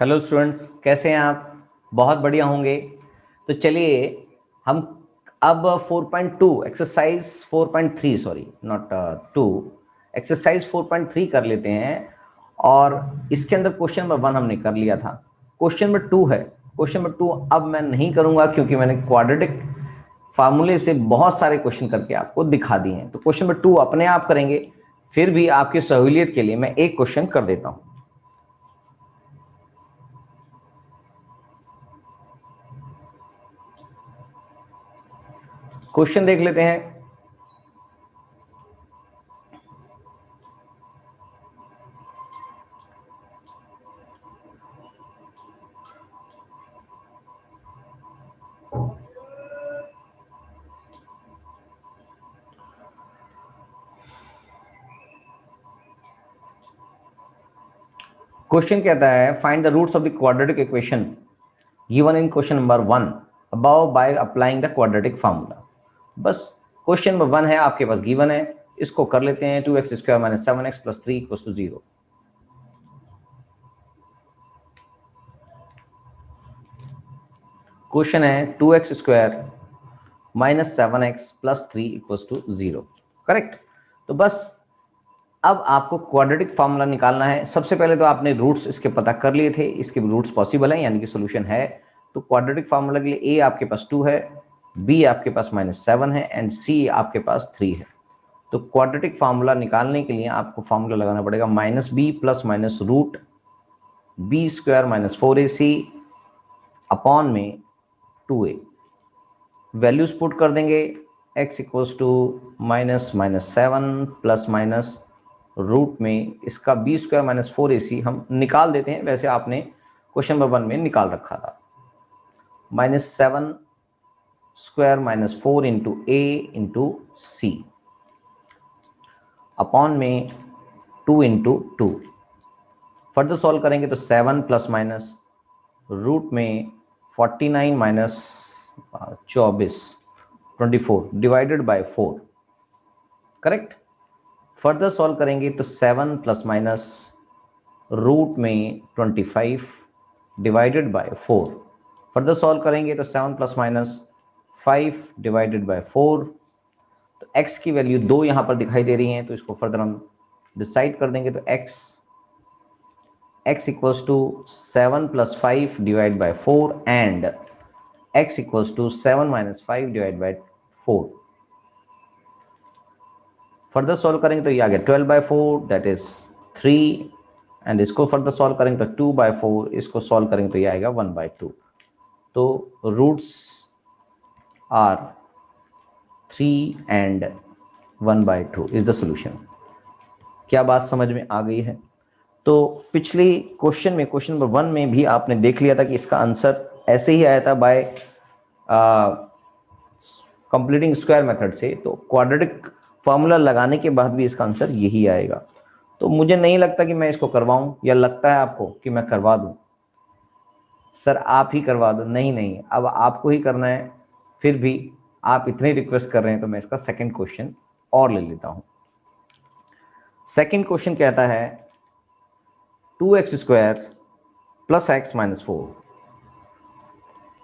Hello students, कैसे हैं आप? बहुत बढ़िया होंगे। तो चलिए हम अब 4.2 एक्सरसाइज 4.3 सॉरी नॉट 2 एक्सरसाइज 4.3 कर लेते हैं। और इसके अंदर क्वेश्चन नंबर 1 हमने कर लिया था। क्वेश्चन नंबर 2 है। क्वेश्चन नंबर 2 अब मैं नहीं करूंगा क्योंकि मैंने क्वाड्रेटिक फार्मूले से बहुत सारे क्वेश्चन करके आपको दिखा दिए हैं। तो क्वेश्चन नंबर 2 अपने आप करेंगे। फिर भी आपकी सहूलियत के लिए मैं एक क्वेश्चन कर देता हूं। क्वेश्चन देख लेते हैं। क्वेश्चन कहता है find the roots of the quadratic equation given in question number 1 above by applying the quadratic formula. बस क्वेश्चन नंबर 1 है, आपके पास गिवन है। इसको कर लेते हैं। 2x² - 7x + 3 = 0। क्वेश्चन है 2x² - 7x + 3 = 0। करेक्ट। तो बस अब आपको क्वाड्रेटिक फार्मूला निकालना है। सबसे पहले तो आपने रूट्स इसके पता कर लिए थे, इसके रूट्स पॉसिबल हैं, यानी कि सोल्यूशन है। तो क्वाड्रेटिक फार्मूला के लिए a आपके पास 2 है, b आपके पास -7 है एंड c आपके पास 3 है। तो क्वाड्रेटिक फार्मूला निकालने के लिए आपको फार्मूला लगाना पड़ेगा -b + -√b² - 4ac अपॉन में 2a। वैल्यूज पुट कर देंगे। x = -7 ± रूट में इसका b² - 4ac हम निकाल देते हैं। वैसे आपने क्वेश्चन नंबर 1 में निकाल रखा था। -7² - 4 × a × c अपॉन में 2 × 2। फर्दर सॉल्व करेंगे तो 7 ± रूट में 49 - 24 divided by 4। Correct. Further solve करेंगे तो 7 ± रूट में 25 डिवाइडेड बाय 4। फर्दर सॉल्व करेंगे तो 7 ± 5 डिवाइडेड बाय 4। तो x की वैल्यू 2 यहां पर दिखाई दे रही है, तो इसको फर्दर हम डिसाइड कर देंगे। तो x = 7 + 5 divide by 4 and x = 7 - 5 divide by 4। Further solve करेंगे तो ये आ गया 12/4 दैट इज 3 एंड इसको फर्दर सॉल्व करेंगे तो 2/4, इसको सॉल्व करेंगे तो ये आएगा 1/2। तो roots are 3 and 1/2 is the solution. क्या बात समझ में आ गई है? तो पिछले क्वेश्चन में, क्वेश्चन नंबर 1 में भी आपने देख लिया था कि इसका आंसर ऐसे ही आया था बाय कंप्लीटिंग स्क्वायर मेथड से। तो क्वाड्रेटिक फार्मूला लगाने के बाद भी इसका आंसर यही आएगा। तो मुझे नहीं लगता कि मैं इसको करवाऊं, या लगता है आपको कि मैं करवा दूं? सर आप ही करवा दो। नहीं नहीं, अब आपको ही करना है। फिर भी आप इतनी रिक्वेस्ट कर रहे हैं तो मैं इसका सेकंड क्वेश्चन और ले लेता हूं। सेकंड क्वेश्चन कहता है 2x² + x - 4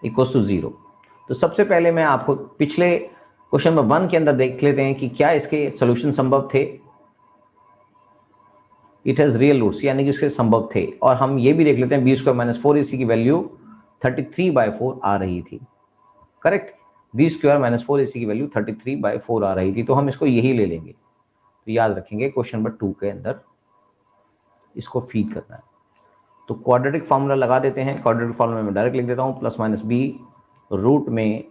= 0। तो सबसे पहले मैं आपको पिछले क्वेश्चन नंबर 1 के अंदर देख लेते हैं कि क्या इसके सॉल्यूशन संभव थे। इट हैज रियल रूट्स, यानी कि इसके संभव थे। और हम ये भी देख लेते हैं b² - 4ac की वैल्यू 33/4 आ रही थी। करेक्ट। b² - 4ac की वैल्यू 33/4 आ रही थी, तो हम इसको यही ले लेंगे। तो याद रखेंगे क्वेश्चन नंबर 2 के अंदर इसको फीड करना है। तो क्वाड्रेटिक फार्मूला लगा देते हैं। क्वाड्रेटिक फार्मूला में डायरेक्ट लिख देता हूँ +-b रूट में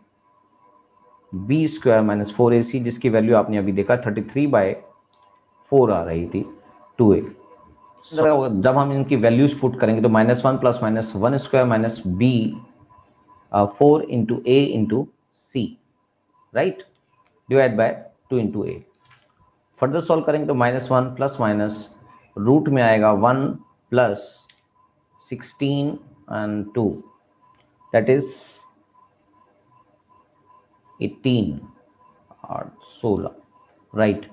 b² - 4ac, जिसकी वैल्यू आपने अभी देखा 33/4 आ रही थी 2a। जब हम इनकी वैल्यूज पुट करेंगे तो -1 + -1² - b 4 × a × c, right, divide by 2 × a। Further solve करेंगे तो -1 ± रूट में आएगा 1 + 16 and 2 that is 18 और 16, राइट,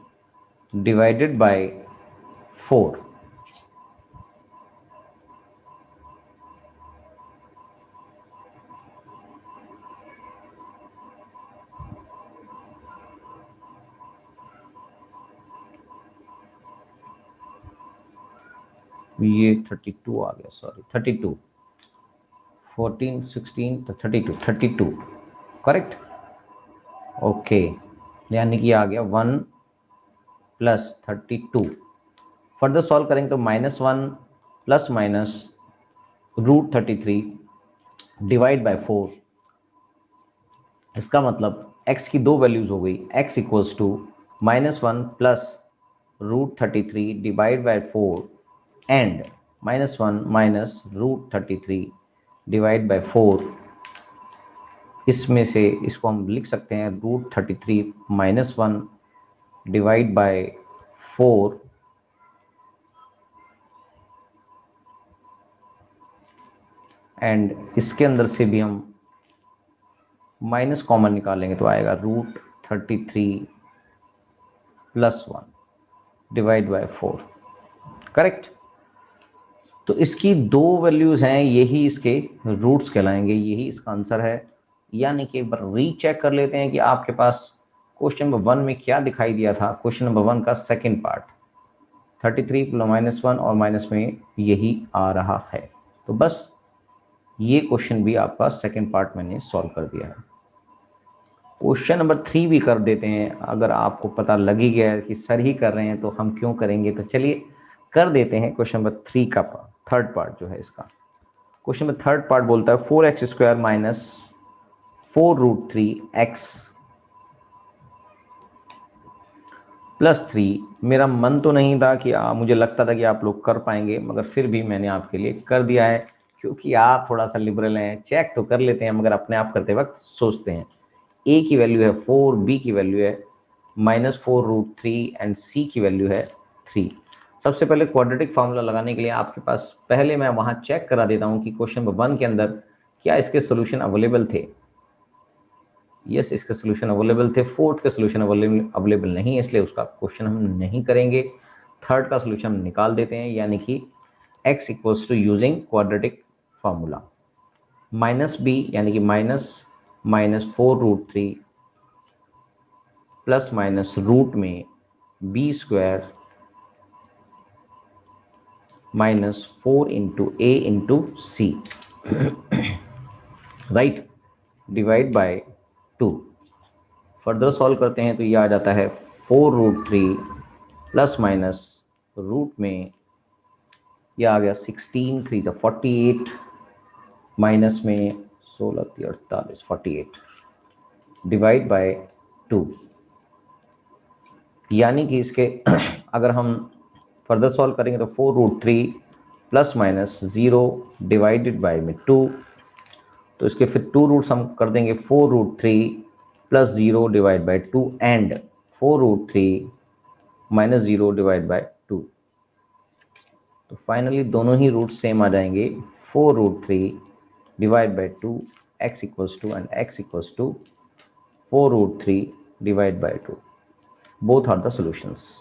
डिवाइडेड बाय 4। ये 32 आ गया, सॉरी 32, 14 16 तो 32 करेक्ट। ओके, यानी कि आ गया 1 प्लस 32। फर्दर सॉल्व करेंगे तो -1 प्लस माइनस √33 डिवाइड बाय 4। इसका मतलब x की दो वैल्यूज हो गई, x equals to -1 plus √33 divide by 4 and -1 minus √33 divide by 4। इसमें से इसको हम लिख सकते हैं √33 -1 डिवाइड बाय 4 एंड इसके अंदर से भी हम माइनस कॉमन निकालेंगे तो आएगा √33 प्लस 1 डिवाइड बाय 4, करेक्ट। तो इसकी दो वैल्यूज हैं, यही इसके रूट्स कहलाएंगे, यही इसका आंसर है। यानी कि एक बार रीचेक कर लेते हैं कि आपके पास क्वेश्चन नंबर 1 में क्या दिखाई दिया था। क्वेश्चन नंबर 1 का सेकंड पार्ट 33 प्लस -1 और माइनस में यही आ रहा है। तो बस ये क्वेश्चन भी आपका सेकंड पार्ट मैंने सॉल्व कर दिया है। क्वेश्चन नंबर 3 भी कर देते हैं। अगर आपको पता लग ही गया है कि सर ही कर रहे हैं तो हम क्यों करेंगे, तो चलिए कर देते हैं। क्वेश्चन नंबर 3 का थर्ड पार्ट जो है इसका, क्वेश्चन नंबर थर्ड पार्ट बोलता है 4x² माइनस 4√3x प्लस 3। मेरा मन तो नहीं था कि मुझे लगता था कि आप लोग कर पाएंगे, मगर फिर भी मैंने आपके लिए कर दिया है क्योंकि आप थोड़ा सा लिबरल हैं। चेक तो कर लेते हैं मगर अपने आप करते वक्त सोचते हैं। a की वैल्यू है 4, b की वैल्यू है -4√3 एंड c की वैल्यू है 3। सबसे पहले क्वाड्रेटिक फार्मूला लगाने के लिए आपके पास पहले मैं वहां चेक करा देता हूं कि क्वेश्चन नंबर 1 के अंदर क्या इसके सोल्यूशन अवेलेबल थे। यस, इसके सोल्यूशन अवेलेबल थे। फोर्थ के सोल्यूशन अवेलेबल नहीं है, इसलिए उसका क्वेश्चन हम नहीं करेंगे। थर्ड का सोल्यूशन हम निकाल देते हैं, यानी कि x equals to using quadratic formula -b यानी कि -4√3 प्लस माइनस रूट में b² -4 into a into C, right, divide by 2। Further solve करते हैं तो ये आ जाता है 4√3 प्लस माइनस रूट में ये आ गया 16 3 48 माइनस में 16 48 48 डिवाइड बाय 2। यानी कि इसके अगर हम फर्दर सॉल्व करेंगे तो 4√3 प्लस माइनस 0 डिवाइडेड बाय में 2। तो इसके फिर 2 रूट्स हम कर देंगे 4√3 plus 0 divide by 2 and 4√3 minus 0 divide by 2। तो फाइनली दोनों ही रूट सेम आ जाएंगे, 4√3 divide by 2 x equals to and x equals to 4√3 divide by 2। Both are the solutions,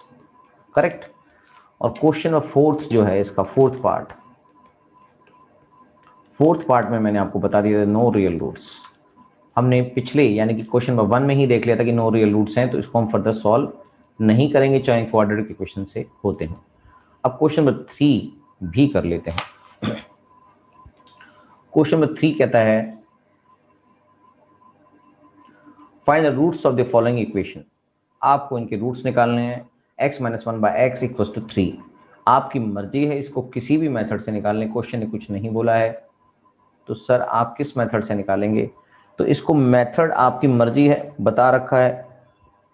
correct. और क्वेश्चन नंबर फोर्थ जो है इसका फोर्थ पार्ट में मैंने आपको बता दिया था नो रियल रूट्स। हमने पिछले यानी कि क्वेश्चन नंबर 1 में ही देख लिया था कि नो रियल रूट्स हैं, तो इसको हम फर्दर सॉल्व नहीं करेंगे चाहे क्वाड्रेटिक इक्वेशन से होते हैं। अब क्वेश्चन नंबर 3 भी कर लेते हैं। क्वेश्चन नंबर 3 कहता है find the roots of the following equation. आपको इनके रूट्स निकालने हैं। x - 1 by x equals to 3। आपकी मर्जी है इसको किसी भी मेथड से निकालने, क्वेश्चन ने कुछ नहीं बोला है। तो सर आप किस मेथड से निकालेंगे, तो इसको मेथड आपकी मर्जी है, बता रखा है।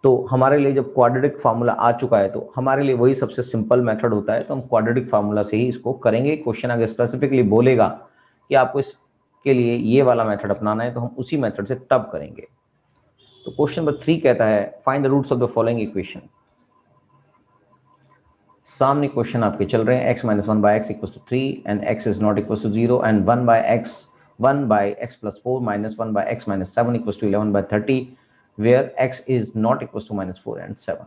तो हमारे लिए जब क्वाड्रेटिक फार्मूला आ चुका है तो हमारे लिए वही सबसे सिंपल मेथड होता है, तो हम क्वाड्रेटिक फार्मूला से ही इसको करेंगे। क्वेश्चन अगर स्पेसिफिकली बोलेगा कि आपको इसके लिए ये वाला मेथड अपनाना है तो हम उसी मेथड से तब करेंगे। तो क्वेश्चन नंबर 3 कहता है find the roots of the following equation. सामने क्वेश्चन आपके चल रहे हैं x - 1 by x equals to 3 and x is not equals to 0 and 1 by x plus 4 minus 1 by x minus 7 equals to 11 by 30 where x is not equals to -4 and 7,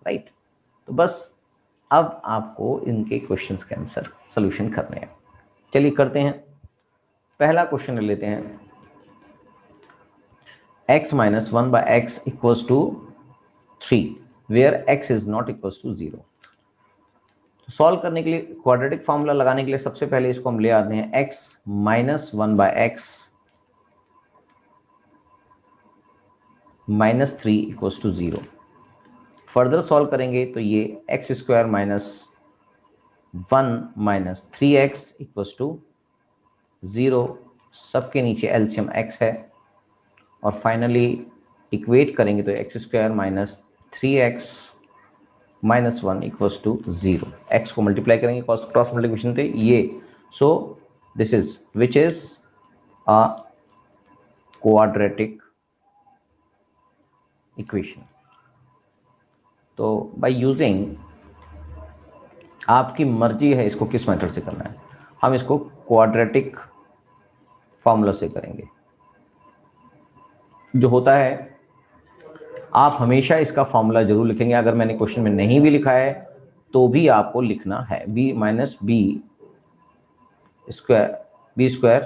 right. तो बस अब आपको इनके questions के answer solution करने हैं। चलिए करते हैं। पहला क्वेश्चन ले लेते हैं x - 1 by x equals to 3 where x is not equals to 0। सॉल्व करने के लिए क्वाड्रेटिक फॉर्मूला लगाने के लिए सबसे पहले इसको हम ले आते हैं x minus 1/x -3 equals to 0। Further solve करेंगे तो ये x² minus 1 minus 3x equals to 0। सबके नीचे एलसीएम x है और फाइनली इक्वेट करेंगे तो x² minus 3x minus 1 equals to 0। x को मल्टीप्लाई करेंगे क्रॉस मल्टीप्लिकेशन थे ये। So this is which is a quadratic equation. तो बाय यूजिंग, आपकी मर्जी है इसको किस मेथड से करना है, हम इसको क्वाड्रेटिक फॉर्मूला से करेंगे। जो होता है आप हमेशा इसका फॉर्मूला जरूर लिखेंगे, अगर मैंने क्वेश्चन में नहीं भी लिखा है तो भी आपको लिखना है b minus b square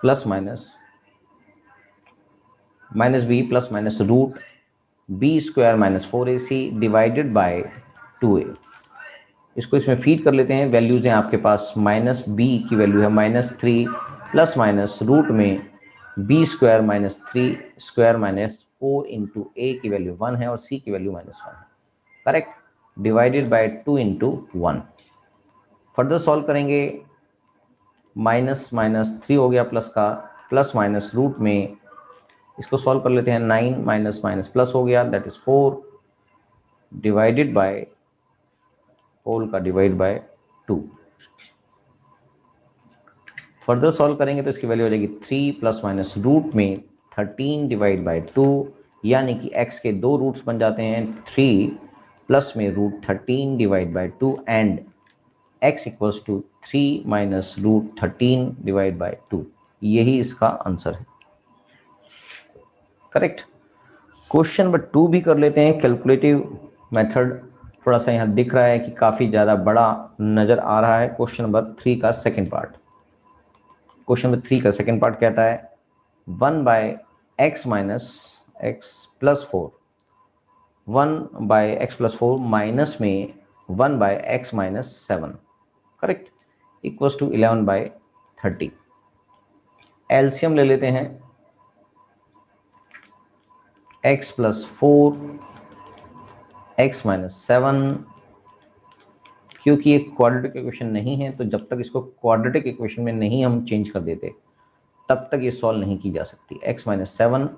plus minus b plus minus root b² minus 4ac divided by 2a। इसको इसमें फीड कर लेते हैं, वैल्यूज हैं आपके पास, माइनस बी की वैल्यू है -3 प्लस माइनस रूट में b² minus 3² minus 4 into a की वैल्यू 1 है और c की वैल्यू -1 है, correct, divided by 2 into 1। Further solve करेंगे, माइनस माइनस 3 हो गया प्लस का, प्लस माइनस रूट में इसको सॉल्व कर लेते हैं, 9 माइनस माइनस प्लस हो गया, that is 4 divided by whole का डिवाइड बाय 2। फर्दर सॉल्व करेंगे तो इसकी वैल्यू हो जाएगी 3 प्लस माइनस रूट में 13 डिवाइड बाय 2, यानी कि x के दो रूट्स बन जाते हैं, 3 प्लस में root 13 divide by 2 and x equals to 3 minus root 13 divide by 2। यही इसका आंसर है, करेक्ट। क्वेश्चन नंबर 2 भी कर लेते हैं। कैलकुलेटिव मेथड थोड़ा सा यहाँ दिख रहा है कि काफ़ी ज़्यादा बड़ा नज़र आ रहा है। क्वेश्चन नंबर 3 का सेकेंड पार्ट, क्वेश्चन नंबर 3 का सेकेंड पार्ट कहता है 1/x minus x plus 4, 1/x plus 4 minus में 1/x minus 7, correct, equals to 11/30। LCM ले लेते हैं, x प्लस 4 x माइनस 7, क्योंकि ये क्वाड्रेटिक इक्वेशन नहीं है तो जब तक इसको क्वाड्रेटिक इक्वेशन में नहीं हम चेंज कर देते तब तक ये सॉल्व नहीं की जा सकती। x माइनस 7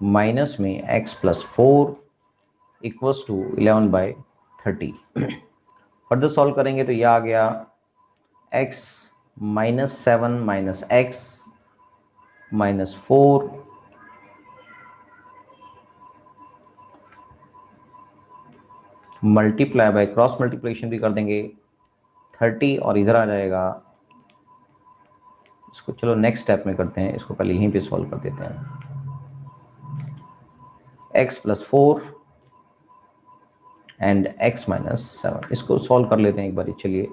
माइनस में x plus 4 equals to 11/30। Further solve करेंगे तो यह आ गया x minus 7 minus x minus 4 multiply by cross multiplication भी कर देंगे 30 और इधर आ जाएगा। इसको चलो नेक्स्ट स्टेप में करते हैं, इसको पहले यहीं पे सॉल्व कर देते हैं। x plus 4 and x minus 7, इसको सॉल्व कर लेते हैं एक बार। चलिए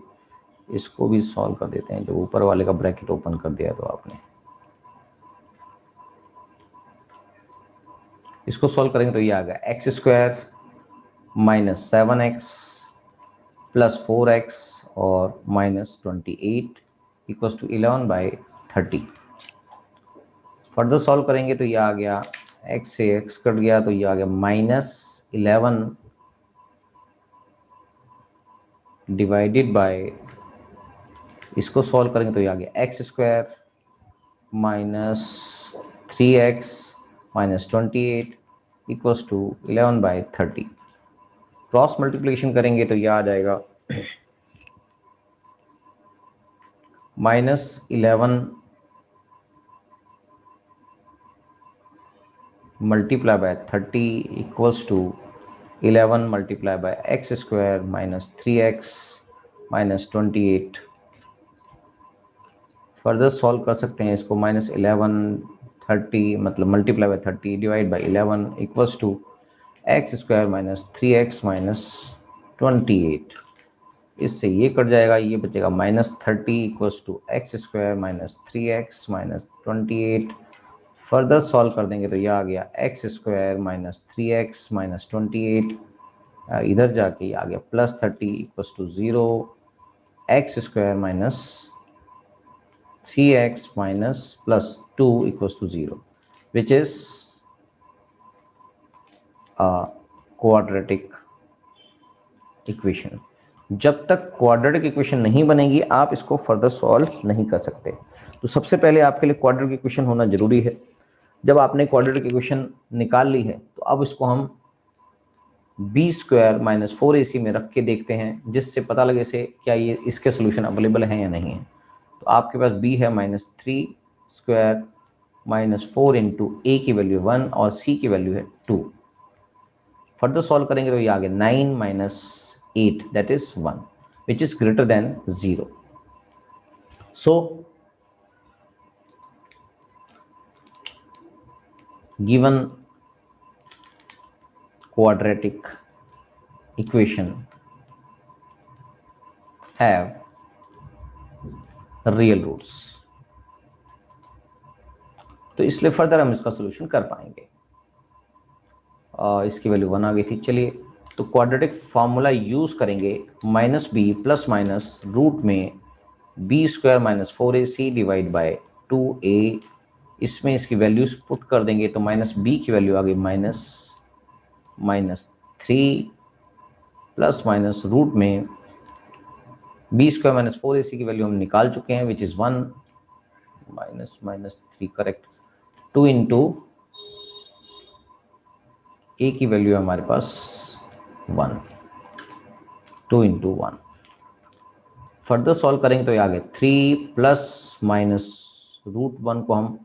इसको भी सॉल्व कर देते हैं, जो ऊपर वाले का ब्रैकेट ओपन कर दिया तो आपने। इसको सॉल्व करेंगे तो ये आ गया x² minus 7x plus 4x और minus 28 equals to 11/30। Further solve करेंगे तो ये आ गया x से x कट गया तो ये आ गया -11 डिवाइडेड बाय, इसको सॉल्व करेंगे तो ये आ गया x² minus 3x minus 28 equals to 11/30। Cross multiplication करेंगे तो यह आ जाएगा -11 multiply by 30 equals to 11 multiply by x² minus 3x minus 28। Further solve कर सकते हैं इसको, -11 30 मतलब multiply by 30 divide by 11 equals to x² minus 3x minus 28। इससे ये कट जाएगा, ये बचेगा -30 equals to x² minus 3x minus 28। Further solve कर देंगे तो ये आ गया x square minus 3x minus 28, इधर जाके ये आ गया plus 30 equals to 0, x square minus 3x minus plus 2 equals to 0, which is quadratic equation. जब तक क्वाड्रेटिक इक्वेशन नहीं बनेगी आप इसको फर्दर सॉल्व नहीं कर सकते। तो सबसे पहले आपके लिए क्वाड्रेटिक इक्वेशन होना जरूरी है। जब आपने क्वाड्रेटिक इक्वेशन निकाल ली है तो अब इसको हम बी स्क्वायर माइनस 4ac में रख के देखते हैं, जिससे पता लगे से क्या ये इसके सोल्यूशन अवेलेबल हैं या नहीं है। तो आपके पास b है minus 3 square minus 4 into a की वैल्यू 1 और c की वैल्यू है 2। फर्दर सॉल्व करेंगे तो ये आ गया 9 minus 8 that is 1 which is greater than 0. So given quadratic equation have real roots, तो इसलिए फर्दर हम इसका सोल्यूशन कर पाएंगे। इसकी वैल्यू 1 आ गई थी। चलिए तो क्वाड्रेटिक फार्मूला यूज करेंगे, minus b plus minus root में b square minus 4ac divide by 2a, इसमें इसकी वैल्यूज पुट कर देंगे तो माइनस बी की वैल्यू आ गई माइनस 3 प्लस माइनस रूट में बी स्क्वायर माइनस 4ac की वैल्यू हम निकाल चुके हैं which is 1 minus 3 correct, 2 into a की वैल्यू है हमारे पास 1, 2 इंटू 1। फर्दर सॉल्व करेंगे तो ये आ गया 3 प्लस माइनस रूट 1 को हम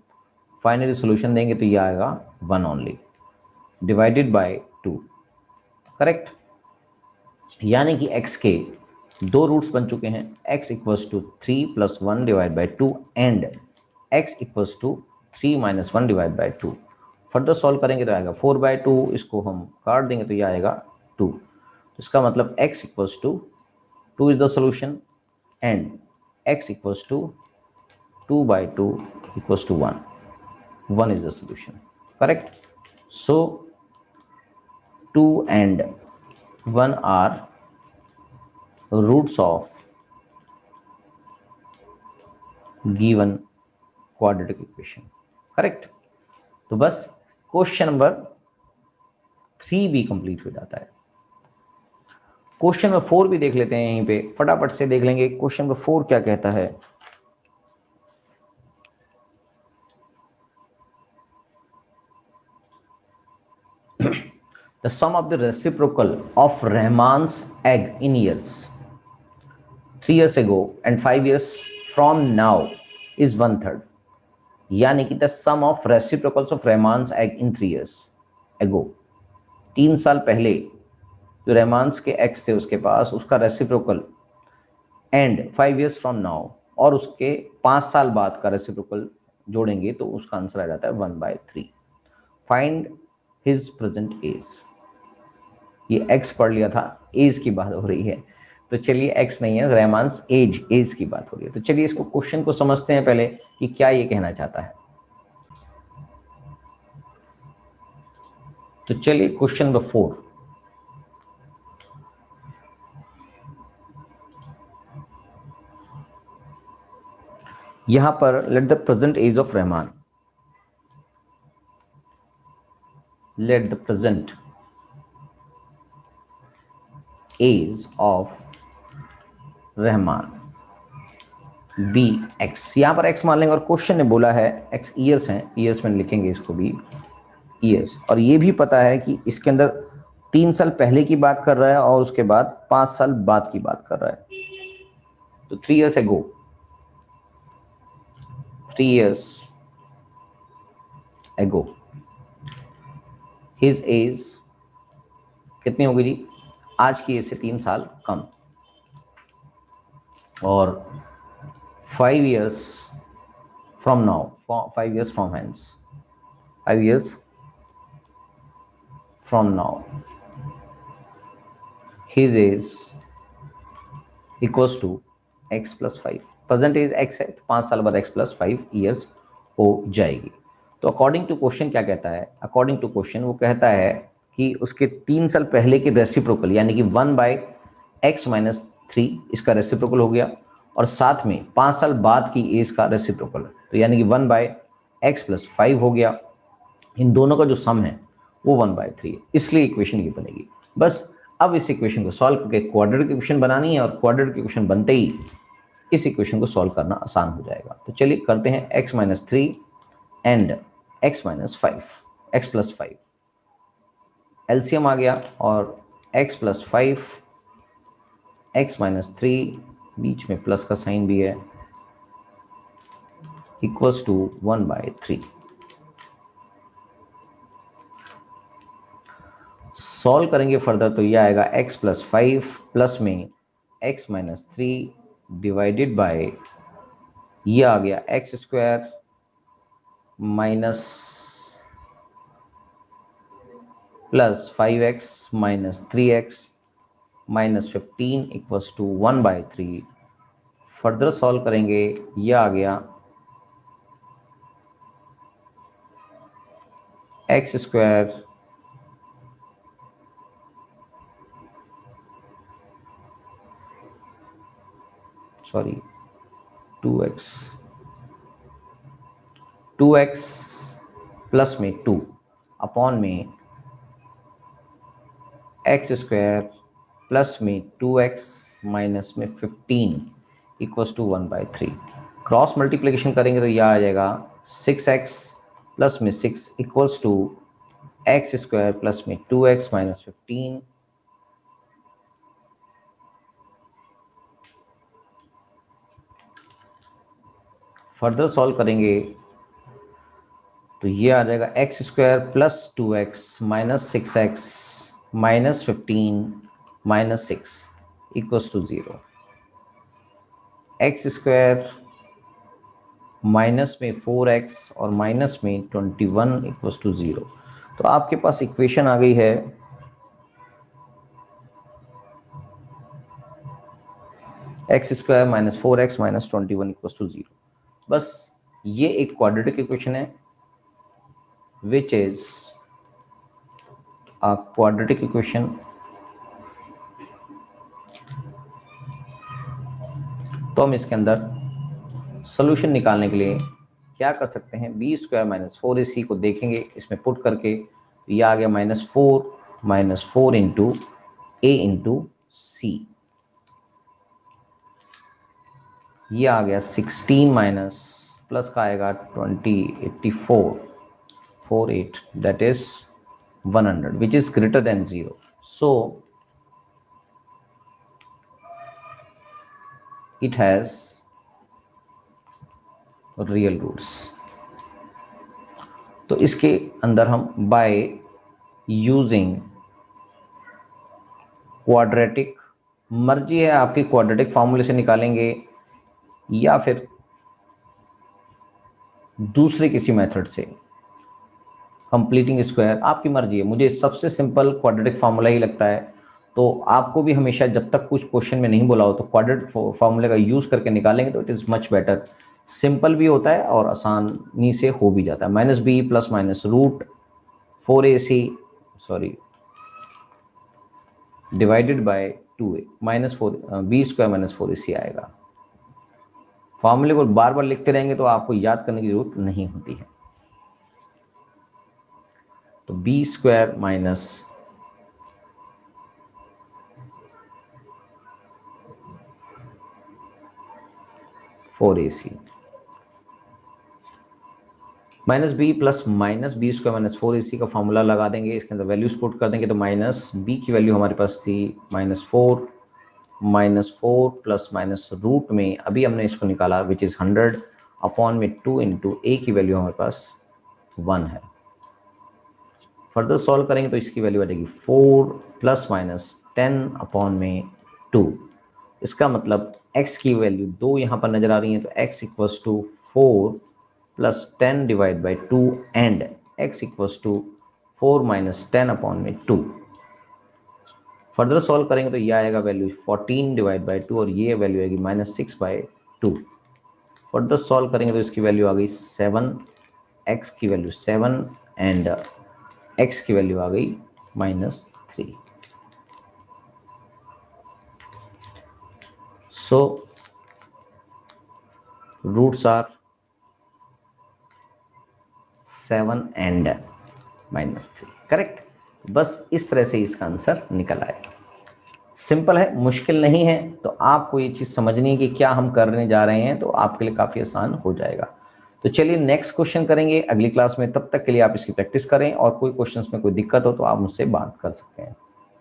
फाइनली सोल्यूशन देंगे तो ये आएगा 1 ओनली डिवाइडेड बाय 2 करेक्ट। यानी कि x के दो रूट्स बन चुके हैं, x equals to 3 plus 1 divide by 2 and x equals to 3 minus 1 divide by 2। Further solve करेंगे तो आएगा 4/2, इसको हम काट देंगे तो ये आएगा 2। तो इसका मतलब x equals to 2 is the solution and x equals to 2/2 equals to 1 is the solution correct. So 2 and 1 are roots of given quadratic equation correct. तो बस क्वेश्चन नंबर 3 भी कंप्लीट हो जाता है। क्वेश्चन नंबर 4 भी देख लेते हैं, यहीं पे फटाफट से देख लेंगे क्वेश्चन नंबर 4 क्या कहता है। The sum of the reciprocal of Rahman's egg in years 3 years ago and 5 years from now is 1/3। यानी कि the sum of reciprocals of Rahman's age in 3 years ago, 3 साल पहले जो रहमान्स के एग्स थे उसके पास, उसका reciprocal and 5 years from now, और उसके 5 साल बाद का रेसिप्रोकल जोड़ेंगे तो उसका आंसर आ जाता है 1/3। Find his present age. ये एक्स पढ़ लिया था, एज की बात हो रही है, तो चलिए एक्स नहीं है, रहमान्स एज की बात हो रही है। तो चलिए इसको क्वेश्चन को समझते हैं पहले कि क्या ये कहना चाहता है। तो चलिए क्वेश्चन नंबर 4, यहां पर let the present age of Rahman, let the present age of Rahman be x. यहां पर एक्स मान लेंगे और क्वेश्चन ने बोला है एक्स ईयर्स हैं, ईयर्स में लिखेंगे इसको भी ईयर्स, और ये भी पता है कि इसके अंदर 3 साल पहले की बात कर रहा है और उसके बाद 5 साल बाद की बात कर रहा है। तो 3 years ago, 3 years ago his as कितनी होगी जी, आज की एज से 3 साल कम, और 5 years from now, 5 years from hence, 5 years from now his age equals to x plus 5। Present age x है तो 5 साल बाद x plus 5 years हो जाएगी। तो अकॉर्डिंग टू क्वेश्चन क्या कहता है, अकॉर्डिंग टू क्वेश्चन वो कहता है कि उसके 3 साल पहले के रेसिप्रोकल यानी कि 1/x-3 इसका रेसिप्रोकल हो गया, और साथ में 5 साल बाद की एज का रेसिप्रोकल, तो यानी कि 1/x+5 हो गया। इन दोनों का जो सम है वो 1/3 है, इसलिए इक्वेशन ये बनेगी। बस अब इस इक्वेशन को सॉल्व करके क्वाड्रेटिक इक्वेशन बनानी है, और क्वाड्रेटिक इक्वेशन बनते ही इस इक्वेशन को सॉल्व करना आसान हो जाएगा। तो चलिए करते हैं x-3 and x-5, x+5 LCM आ गया, और x+5 x-3 बीच में प्लस का साइन भी है इक्वल्स टू 1/3। सॉल्व करेंगे फर्दर तो ये आएगा x+5 प्लस में x-3 डिवाइडेड बाय ये आ गया x² minus plus 5x minus 3x minus 15 equals to 1/3। Further solve करेंगे ये आ गया x² सॉरी 2x प्लस में 2 अपॉन में x² प्लस में 2x माइनस में 15 इक्वल्स टू 1/3। क्रॉस मल्टीप्लिकेशन करेंगे तो यह आ जाएगा 6x प्लस में 6 इक्वल्स टू x² प्लस में 2x माइनस 15 फर्दर सॉल्व करेंगे तो ये आ जाएगा x² plus 2x minus 6x minus 15 minus 6 equals to 0। x² minus में 4x और माइनस में 21 इक्वल्स टू 0। तो आपके पास इक्वेशन आ गई है x² minus 4x minus 21 equals to 0। बस ये एक क्वाड्रेटिक इक्वेशन है which is a quadratic equation तो हम इसके अंदर सॉल्यूशन निकालने के लिए क्या कर सकते हैं, b² माइनस 4ac को देखेंगे इसमें पुट करके, ये आ गया -4 इंटू a इंटू c, ये आ गया 16 माइनस प्लस का आएगा 48 that is 100 which is greater than 0. So it has real roots. तो इसके अंदर हम by using quadratic, मर्जी है आपकी क्वाड्रेटिक फार्मूले से निकालेंगे या फिर दूसरे किसी मेथड से, कंप्लीटिंग स्क्वायर, आपकी मर्जी है। मुझे सबसे सिंपल क्वाड्रेटिक फार्मूला ही लगता है, तो आपको भी हमेशा जब तक कुछ क्वेश्चन में नहीं बोला हो तो क्वाड्रेटिक फार्मूले का यूज करके निकालेंगे तो it is much better, simple भी होता है और आसानी से हो भी जाता है। -b plus minus root 4ac sorry divided by 2a minus 4 b² minus 4ac आएगा। फार्मूले को बार बार लिखते रहेंगे तो आपको याद करने की जरूरत नहीं होती है। तो b² minus 4ac minus b plus minus b² minus 4ac का फॉर्मूला लगा देंगे, इसके अंदर वैल्यूज पुट कर देंगे तो माइनस b की वैल्यू हमारे पास थी -4 प्लस माइनस रूट में अभी हमने इसको निकाला विच इज 100 अपॉन में 2 इंटू a की वैल्यू हमारे पास 1 है। फर्दर सॉल्व करेंगे तो इसकी वैल्यू आ जाएगी 4 प्लस माइनस 10 अपॉन में 2। इसका मतलब x की वैल्यू 2 यहाँ पर नजर आ रही है तो x equals to 4 plus 10 divide by 2 and x equals to 4 minus 10 upon में 2। फर्दर सॉल्व करेंगे तो ये आएगा वैल्यू 14 डिवाइड बाई 2 और ये वैल्यू आएगी -6/2। फर्दर सॉल्व करेंगे तो इसकी वैल्यू आ गई 7 x की वैल्यू 7 एंड x की वैल्यू आ गई -3। So roots are 7 and -3, correct. बस इस तरह से इसका आंसर निकल आएगा। सिंपल है, मुश्किल नहीं है। तो आपको ये चीज समझनी है कि क्या हम करने जा रहे हैं, तो आपके लिए काफी आसान हो जाएगा। तो चलिए नेक्स्ट क्वेश्चन करेंगे अगली क्लास में। तब तक के लिए आप इसकी प्रैक्टिस करें, और कोई क्वेश्चंस में कोई दिक्कत हो तो आप मुझसे बात कर सकते हैं।